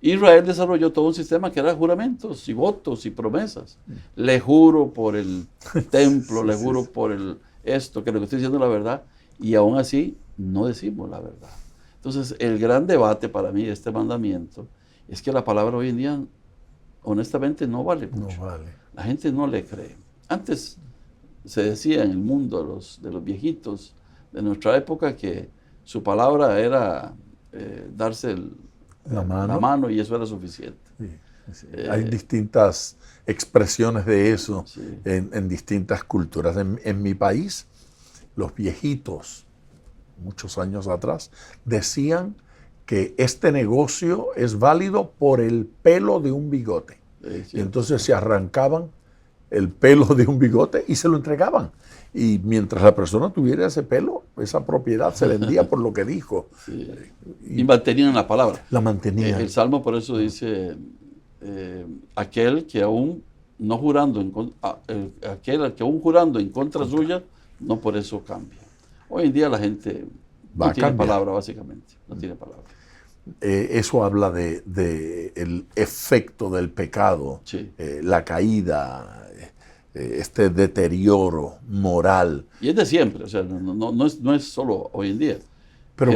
Israel desarrolló todo un sistema que era juramentos y votos y promesas. Le juro por el templo, le juro por esto, que lo que estoy diciendo es la verdad, y aún así no decimos la verdad. Entonces, el gran debate para mí de este mandamiento es que la palabra hoy en día, honestamente, no vale mucho. No vale. La gente no le cree. Antes se decía en el mundo de los viejitos de nuestra época que su palabra era darse la mano y eso era suficiente. Sí, sí. Hay distintas expresiones de eso sí. en distintas culturas. En mi país, los viejitos, muchos años atrás, decían que este negocio es válido por el pelo de un bigote. Y entonces se arrancaban el pelo de un bigote y se lo entregaban. Y mientras la persona tuviera ese pelo, esa propiedad se vendía por lo que dijo. Sí. Y mantenían la palabra. La mantenían. El Salmo por eso dice, aquel que aún no jurando, aquel que aún jurando en contra suya, no por eso cambia. Hoy en día la gente no tiene palabra, básicamente. No tiene palabra. Eso habla de el efecto del pecado, sí. La caída, este deterioro moral. Y es de siempre, o sea, no es solo hoy en día. Pero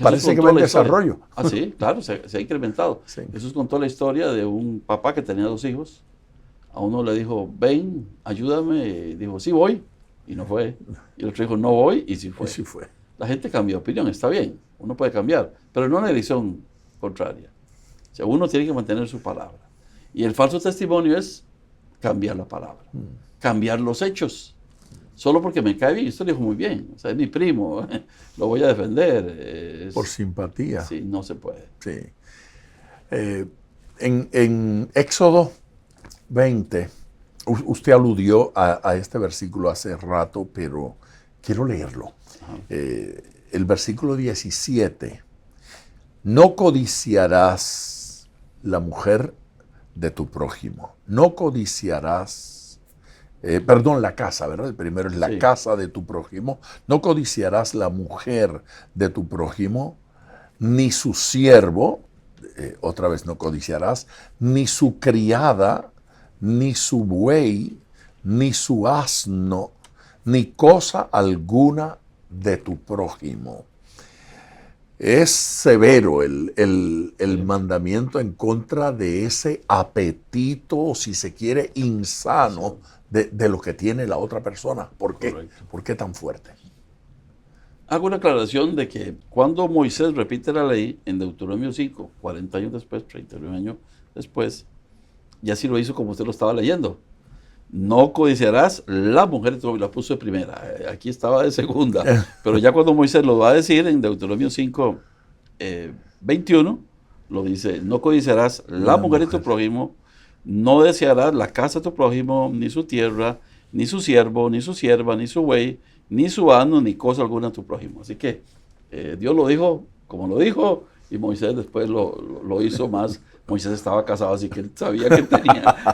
parece que va en desarrollo. Ah, sí, claro, se ha incrementado. Sí. Jesús contó la historia de un papá que tenía 2 hijos. A uno le dijo, ven, ayúdame. Y dijo, sí voy. Y no fue. Y el otro dijo, no voy. Y sí fue. Y sí fue. La gente cambia de opinión, está bien. Uno puede cambiar, pero no en la dirección contraria. O sea, uno tiene que mantener su palabra. Y el falso testimonio es cambiar la palabra, cambiar los hechos. Solo porque me cae bien, esto le dijo muy bien. O sea, es mi primo, lo voy a defender. Por simpatía. Sí, no se puede. Sí. En Éxodo 20, usted aludió a este versículo hace rato, pero quiero leerlo. El versículo 17. No codiciarás la mujer de tu prójimo. No codiciarás, la casa, ¿verdad? El primero es la casa de tu prójimo. No codiciarás la mujer de tu prójimo, ni su siervo, otra vez no codiciarás, ni su criada, ni su buey, ni su asno, ni cosa alguna de tu prójimo. Es severo el mandamiento en contra de ese apetito, si se quiere, insano de lo que tiene la otra persona. ¿Por qué? Correcto. ¿Por qué tan fuerte? Hago una aclaración de que cuando Moisés repite la ley en Deuteronomio 5, 40 años después, 31 años después, ya sí lo hizo como usted lo estaba leyendo. No codiciarás la mujer de tu prójimo, la puso de primera, aquí estaba de segunda, pero ya cuando Moisés lo va a decir en Deuteronomio 5, 21, lo dice, no codiciarás la mujer de tu prójimo, no desearás la casa de tu prójimo, ni su tierra, ni su siervo, ni su sierva, ni su buey, ni su asno, ni cosa alguna de tu prójimo. Así que Dios lo dijo como lo dijo, y Moisés después lo hizo más. Moisés estaba casado, así que él sabía que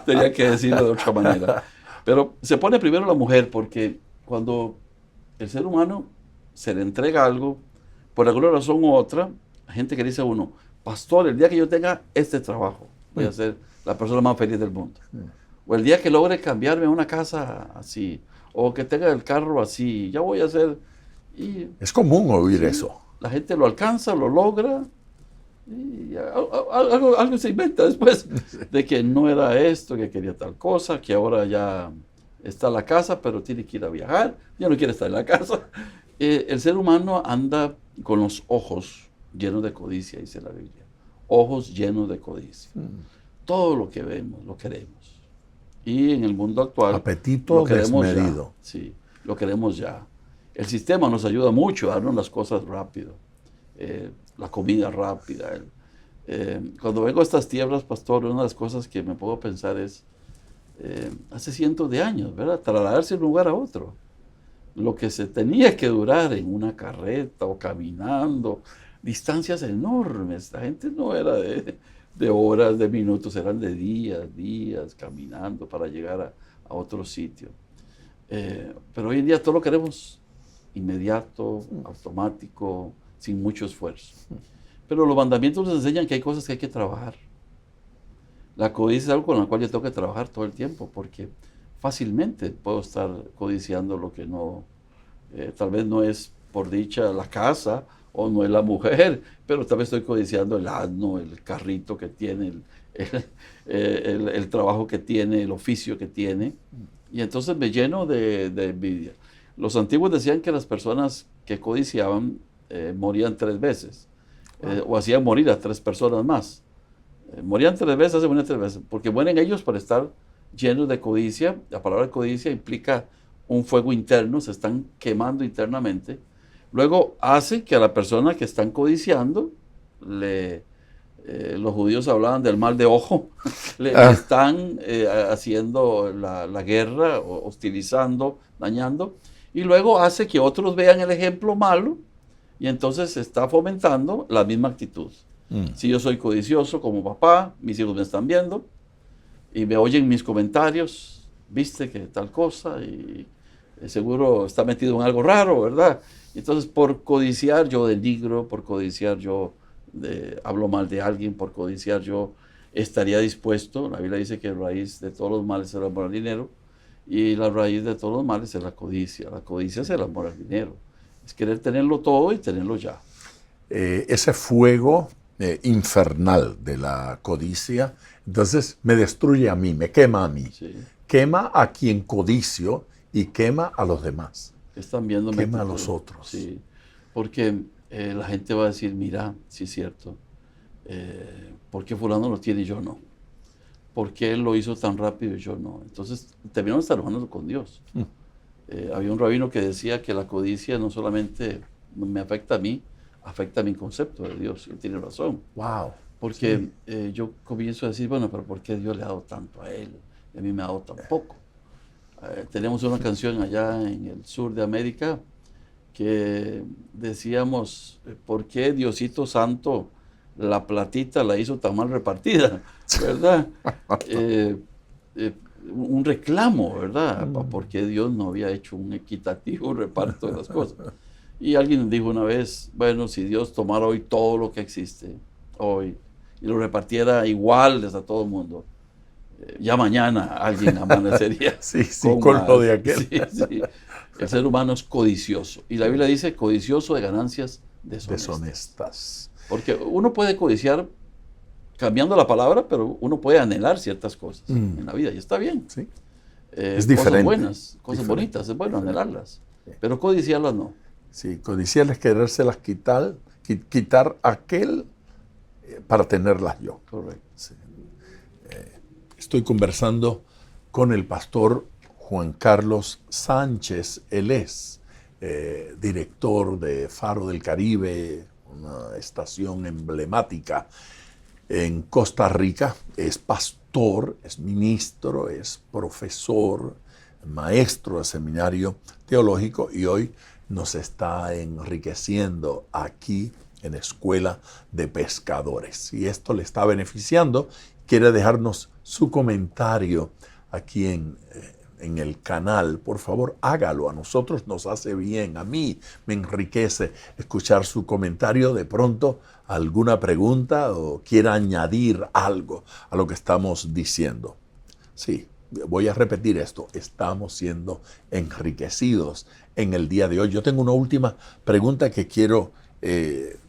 tenía que decirlo de otra manera. Pero se pone primero la mujer, porque cuando el ser humano se le entrega algo, por alguna razón u otra, gente que dice a uno, pastor, el día que yo tenga este trabajo, voy a ser la persona más feliz del mundo. O el día que logre cambiarme a una casa así, o que tenga el carro así, ya voy a ser... Y, es común oír sí, eso. la gente lo alcanza, lo logra, y algo se inventa después de que no era esto, que quería tal cosa, que ahora ya está en la casa, pero tiene que ir a viajar, ya no quiere estar en la casa. El ser humano anda con los ojos llenos de codicia, dice la Biblia. Ojos llenos de codicia. Todo lo que vemos, lo queremos. Y en el mundo actual... Apetito lo queremos desmedido. ya. Sí, lo queremos ya. El sistema nos ayuda mucho a darnos las cosas rápido. La comida rápida. Cuando vengo a estas tierras, pastor, una de las cosas que me puedo pensar es, hace cientos de años, ¿verdad? Trasladarse de un lugar a otro. Lo que se tenía que durar en una carreta o caminando, distancias enormes. La gente no era de horas, de minutos, eran de días, caminando para llegar a otro sitio. Pero hoy en día todo lo queremos inmediato, automático, sin mucho esfuerzo. Pero los mandamientos nos enseñan que hay cosas que hay que trabajar. La codicia es algo con la cual yo tengo que trabajar todo el tiempo, porque fácilmente puedo estar codiciando lo que no, tal vez no es por dicha la casa o no es la mujer, pero tal vez estoy codiciando el asno, el carrito que tiene, el trabajo que tiene, el oficio que tiene, y entonces me lleno de envidia. Los antiguos decían que las personas que codiciaban morían 3 veces, o hacían morir a 3 personas más. Morían 3 veces, se morían 3 veces, porque mueren ellos por estar llenos de codicia. La palabra codicia implica un fuego interno, se están quemando internamente. Luego hace que a la persona que están codiciando, los judíos hablaban del mal de ojo, le están haciendo la guerra, hostilizando, dañando, y luego hace que otros vean el ejemplo malo, y entonces se está fomentando la misma actitud. Si yo soy codicioso como papá, mis hijos me están viendo, y me oyen mis comentarios, viste que tal cosa, y seguro está metido en algo raro, ¿verdad? Entonces, por codiciar yo denigro, por codiciar yo hablo mal de alguien, por codiciar yo estaría dispuesto, la Biblia dice que la raíz de todos los males es el amor al dinero, y la raíz de todos los males es la codicia es el amor al dinero, es querer tenerlo todo y tenerlo ya. Ese fuego infernal de la codicia, entonces me destruye a mí, me quema a mí, sí. Quema a quien codicio y quema a los demás. Están viéndome quema a los otros. Sí, porque la gente va a decir, mira, sí es cierto, ¿por qué fulano lo tiene y yo no? ¿Por qué él lo hizo tan rápido y yo no? Entonces terminamos trabajando con Dios. Había un rabino que decía que la codicia no solamente me afecta a mí, afecta a mi concepto de Dios. Él tiene razón. Wow. Porque yo comienzo a decir, bueno, pero ¿por qué Dios le ha dado tanto a él? Y a mí me ha dado tan poco. Tenemos una canción allá en el sur de América que decíamos, ¿por qué Diosito Santo la platita la hizo tan mal repartida? ¿Verdad? Un reclamo, ¿verdad? ¿Por qué Dios no había hecho un equitativo reparto de las cosas? Y alguien dijo una vez, bueno, si Dios tomara hoy todo lo que existe, hoy, y lo repartiera iguales a todo el mundo, ya mañana alguien amanecería con lo de aquel. Sí. El ser humano es codicioso. Y la Biblia dice codicioso de ganancias deshonestas. Porque uno puede codiciar cambiando la palabra, pero uno puede anhelar ciertas cosas en la vida. Y está bien. Sí. Es diferente. Cosas buenas, cosas bonitas. Es bueno anhelarlas. Pero codiciarlas no. Sí, codiciar es querérselas quitar aquel para tenerlas yo. Correcto. Sí. Estoy conversando con el pastor Juan Carlos Sánchez. Él es director de Faro del Caribe, una estación emblemática en Costa Rica. Es pastor, es ministro, es profesor, maestro de seminario teológico y hoy nos está enriqueciendo aquí en Escuela de Pescadores. Y esto le está beneficiando. Quiere dejarnos su comentario aquí en en el canal, por favor hágalo. A nosotros nos hace bien, a mí me enriquece escuchar su comentario, de pronto alguna pregunta o quiera añadir algo a lo que estamos diciendo. Sí, voy a repetir esto, estamos siendo enriquecidos en el día de hoy. Yo tengo una última pregunta que quiero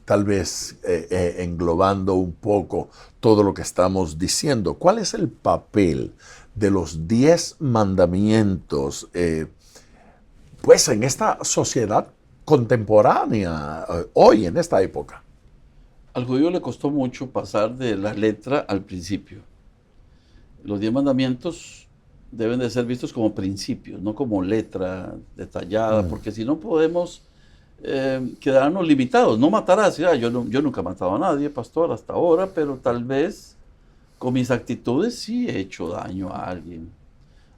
tal vez englobando un poco todo lo que estamos diciendo. ¿Cuál es el papel de los 10 mandamientos pues en esta sociedad contemporánea, hoy, en esta época? Al judío le costó mucho pasar de la letra al principio. Los 10 mandamientos deben de ser vistos como principios, no como letra detallada, porque si no podemos quedarnos limitados. No matarás. Yo nunca he matado a nadie, pastor, hasta ahora, pero tal vez con mis actitudes sí he hecho daño a alguien.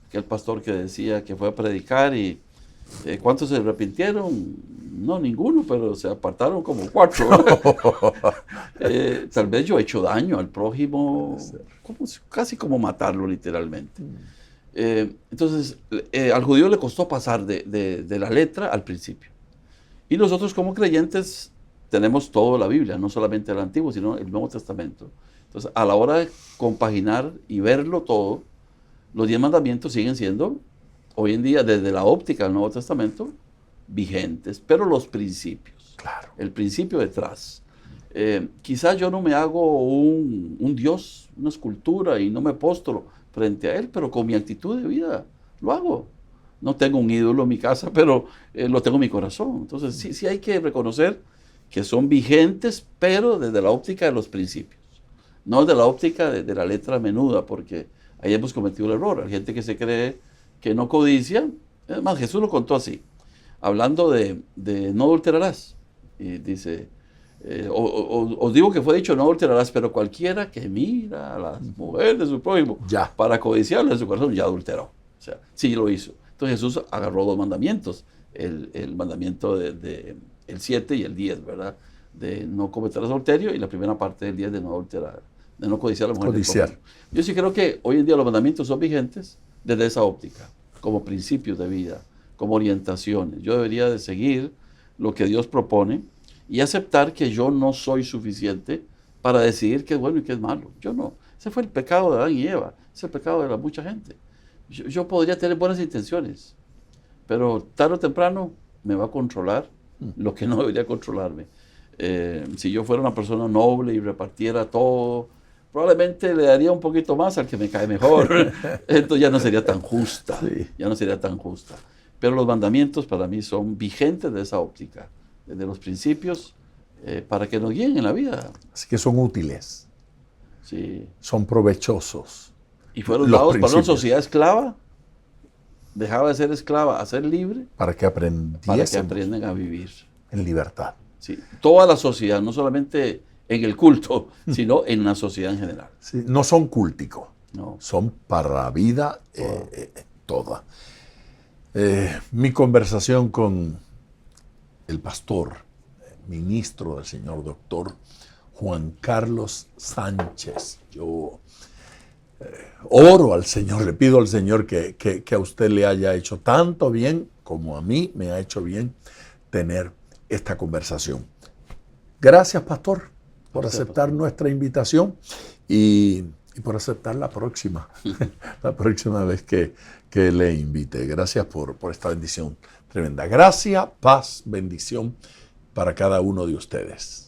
Aquel pastor que decía que fue a predicar y ¿cuántos se arrepintieron? No, ninguno, pero se apartaron como 4. Tal vez yo he hecho daño al prójimo, casi como matarlo literalmente. Entonces, al judío le costó pasar de la letra al principio. Y nosotros como creyentes tenemos toda la Biblia, no solamente el Antiguo, sino el Nuevo Testamento. Entonces, a la hora de compaginar y verlo todo, los 10 mandamientos siguen siendo, hoy en día, desde la óptica del Nuevo Testamento, vigentes, pero los principios, claro, el principio detrás. Quizás yo no me hago un Dios, una escultura, y no me postro frente a Él, pero con mi actitud de vida lo hago. No tengo un ídolo en mi casa, pero lo tengo en mi corazón. Entonces sí hay que reconocer que son vigentes, pero desde la óptica de los principios, no desde la óptica de la letra menuda, porque ahí hemos cometido el error. Hay gente que se cree que no codicia. Es más, Jesús lo contó así, hablando de no adulterarás. Y dice, os digo que fue dicho no adulterarás, pero cualquiera que mira a las mujeres de su prójimo para codiciarlo en su corazón, ya adulteró. O sea, sí lo hizo. Entonces Jesús agarró 2 mandamientos, el mandamiento el 7 y el 10, ¿verdad? De no cometer adulterio, y la primera parte del 10 de no adulterar, de no codiciar a la mujer del prójimo. Yo sí creo que hoy en día los mandamientos son vigentes desde esa óptica, como principios de vida, como orientaciones. Yo debería de seguir lo que Dios propone y aceptar que yo no soy suficiente para decidir qué es bueno y qué es malo. Yo no. Ese fue el pecado de Adán y Eva. Ese es el pecado de mucha gente. Yo podría tener buenas intenciones, pero tarde o temprano me va a controlar lo que no debería controlarme. Si yo fuera una persona noble y repartiera todo, probablemente le daría un poquito más al que me cae mejor. Entonces ya no sería tan justa. Sí. Ya no sería tan justa. Pero los mandamientos para mí son vigentes de esa óptica, desde los principios, para que nos guíen en la vida. Así que son útiles. Sí. Son provechosos. Y fueron dados para una sociedad esclava. Dejaba de ser esclava a ser libre. Para que aprendan a vivir en libertad. Sí. Toda la sociedad, no solamente en el culto, sino en la sociedad en general. Sí, no son cúlticos. No. Son para la vida toda. Mi conversación con el pastor, ministro del señor doctor Juan Carlos Sánchez. Yo oro al Señor, le pido al Señor que a usted le haya hecho tanto bien como a mí me ha hecho bien tener esta conversación. Gracias, pastor, por aceptar nuestra invitación y por aceptar la próxima vez que le invite. Gracias por esta bendición tremenda. Gracia, paz, bendición para cada uno de ustedes.